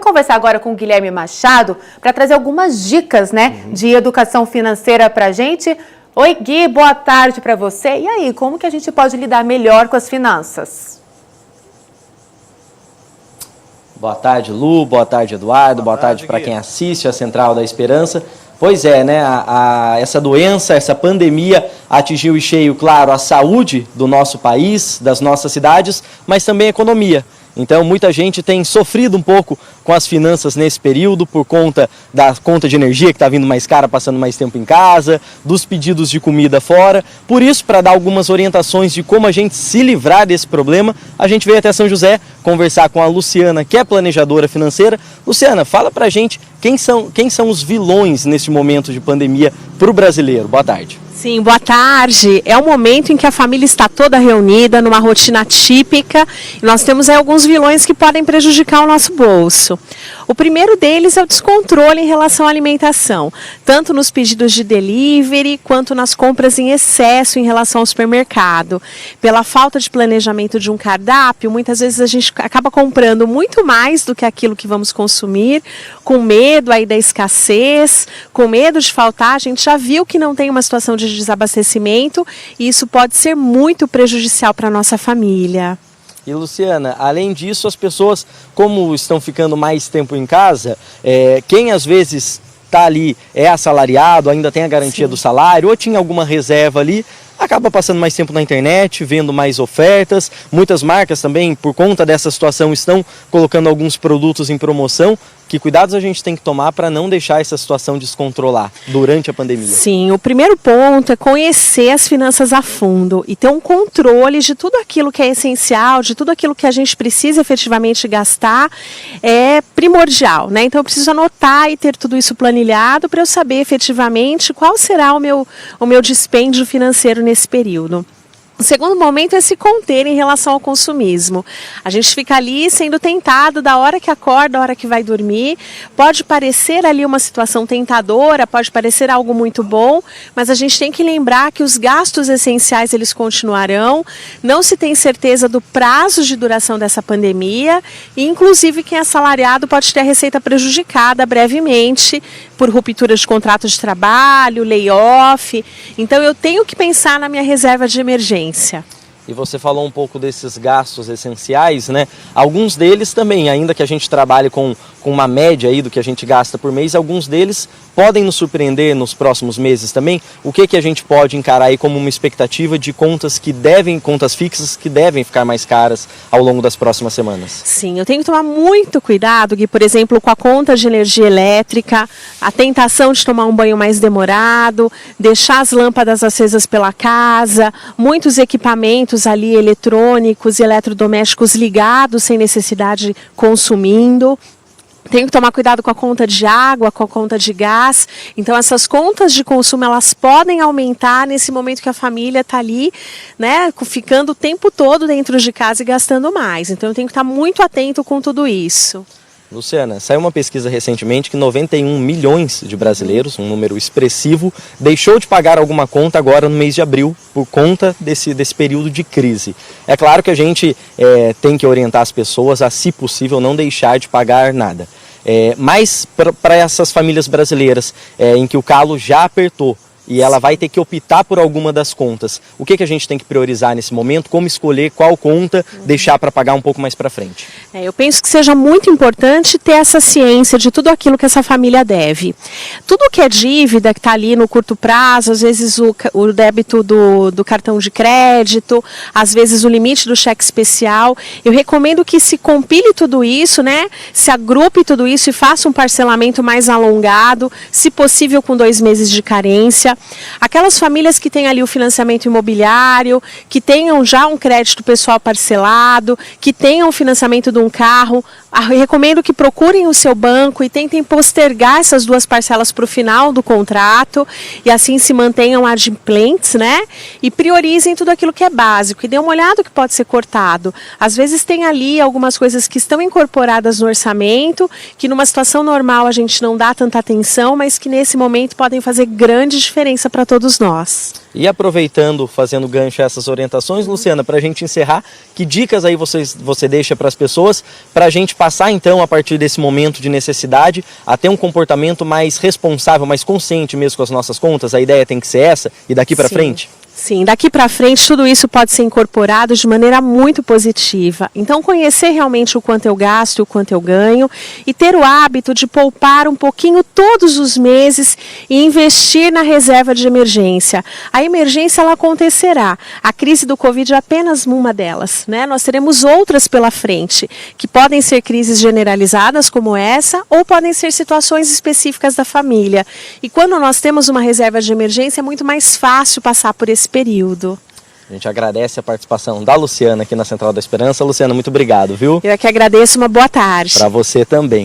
Vou conversar agora com o Guilherme Machado para trazer algumas dicas, de educação financeira para a gente. Oi, Gui, boa tarde para você. E aí, como que a gente pode lidar melhor com as finanças? Boa tarde, Lu. Boa tarde, Eduardo. Boa tarde para quem assiste a Central da Esperança. Pois é, essa doença, essa pandemia atingiu em cheio, claro, a saúde do nosso país, das nossas cidades, mas também a economia. Então, muita gente tem sofrido um pouco com as finanças nesse período por conta da conta de energia que está vindo mais cara, passando mais tempo em casa, dos pedidos de comida fora. Por isso, para dar algumas orientações de como a gente se livrar desse problema, a gente veio até São José conversar com a Luciana, que é planejadora financeira. Luciana, fala para a gente quem são os vilões nesse momento de pandemia para o brasileiro. Boa tarde. Sim, boa tarde. É um momento em que a família está toda reunida, numa rotina típica, e nós temos aí alguns vilões que podem prejudicar o nosso bolso. O primeiro deles é o descontrole em relação à alimentação, tanto nos pedidos de delivery, quanto nas compras em excesso em relação ao supermercado. Pela falta de planejamento de um cardápio, muitas vezes a gente acaba comprando muito mais do que aquilo que vamos consumir, com medo aí da escassez, com medo de faltar. A gente já viu que não tem uma situação de desabastecimento e isso pode ser muito prejudicial para a nossa família. E Luciana, além disso, as pessoas, como estão ficando mais tempo em casa, quem às vezes está ali é assalariado, ainda tem a garantia do salário, ou tinha alguma reserva ali, acaba passando mais tempo na internet, vendo mais ofertas. Muitas marcas também, por conta dessa situação, estão colocando alguns produtos em promoção. Que cuidados a gente tem que tomar para não deixar essa situação descontrolar durante a pandemia? Sim, o primeiro ponto é conhecer as finanças a fundo e ter um controle de tudo aquilo que é essencial, de tudo aquilo que a gente precisa efetivamente gastar, é primordial, Então eu preciso anotar e ter tudo isso planilhado para eu saber efetivamente qual será o meu dispêndio financeiro nesse período. O segundo momento é se conter em relação ao consumismo. A gente fica ali sendo tentado da hora que acorda, da hora que vai dormir. Pode parecer ali uma situação tentadora, pode parecer algo muito bom, mas a gente tem que lembrar que os gastos essenciais eles continuarão. Não se tem certeza do prazo de duração dessa pandemia e inclusive quem é assalariado pode ter a receita prejudicada brevemente por ruptura de contrato de trabalho, layoff. Então eu tenho que pensar na minha reserva de emergência. E você falou um pouco desses gastos essenciais, Alguns deles também, ainda que a gente trabalhe com uma média aí do que a gente gasta por mês, alguns deles podem nos surpreender nos próximos meses também. O que a gente pode encarar aí como uma expectativa de contas fixas que devem ficar mais caras ao longo das próximas semanas? Sim, eu tenho que tomar muito cuidado, Gui, por exemplo, com a conta de energia elétrica, a tentação de tomar um banho mais demorado, deixar as lâmpadas acesas pela casa, muitos equipamentos ali eletrônicos e eletrodomésticos ligados sem necessidade consumindo. Tenho que tomar cuidado com a conta de água, com a conta de gás. Então essas contas de consumo elas podem aumentar nesse momento que a família está ali, ficando o tempo todo dentro de casa e gastando mais. Então eu tenho que estar muito atento com tudo isso. Luciana, saiu uma pesquisa recentemente que 91 milhões de brasileiros, um número expressivo, deixou de pagar alguma conta agora no mês de abril por conta desse período de crise. É claro que a gente tem que orientar as pessoas a, se possível, não deixar de pagar nada. Mas para essas famílias brasileiras em que o calo já apertou, e ela vai ter que optar por alguma das contas. O que a gente tem que priorizar nesse momento? Como escolher qual conta deixar para pagar um pouco mais para frente? Eu penso que seja muito importante ter essa ciência de tudo aquilo que essa família deve. Tudo que é dívida, que está ali no curto prazo, às vezes o débito do cartão de crédito, às vezes o limite do cheque especial, eu recomendo que se compile tudo isso, se agrupe tudo isso e faça um parcelamento mais alongado, se possível com 2 meses de carência. Aquelas famílias que têm ali o financiamento imobiliário, que tenham já um crédito pessoal parcelado, que tenham o financiamento de um carro, eu recomendo que procurem o seu banco e tentem postergar essas 2 parcelas para o final do contrato e assim se mantenham adimplentes, E priorizem tudo aquilo que é básico e dê uma olhada no que pode ser cortado. Às vezes tem ali algumas coisas que estão incorporadas no orçamento, que numa situação normal a gente não dá tanta atenção, mas que nesse momento podem fazer grande diferença diferença para todos nós. E aproveitando, fazendo gancho a essas orientações, Luciana, para a gente encerrar, que dicas aí você deixa para as pessoas, para a gente passar então, a partir desse momento de necessidade, a ter um comportamento mais responsável, mais consciente mesmo com as nossas contas? A ideia tem que ser essa, e daqui para frente? Sim, daqui para frente tudo isso pode ser incorporado de maneira muito positiva. Então conhecer realmente o quanto eu gasto e o quanto eu ganho e ter o hábito de poupar um pouquinho todos os meses e investir na reserva de emergência. A emergência ela acontecerá. A crise do Covid é apenas uma delas, né? Nós teremos outras pela frente, que podem ser crises generalizadas como essa ou podem ser situações específicas da família. E quando nós temos uma reserva de emergência é muito mais fácil passar por esse período. A gente agradece a participação da Luciana aqui na Central da Esperança. Luciana, muito obrigado, viu? Eu é que agradeço, uma boa tarde. Para você também.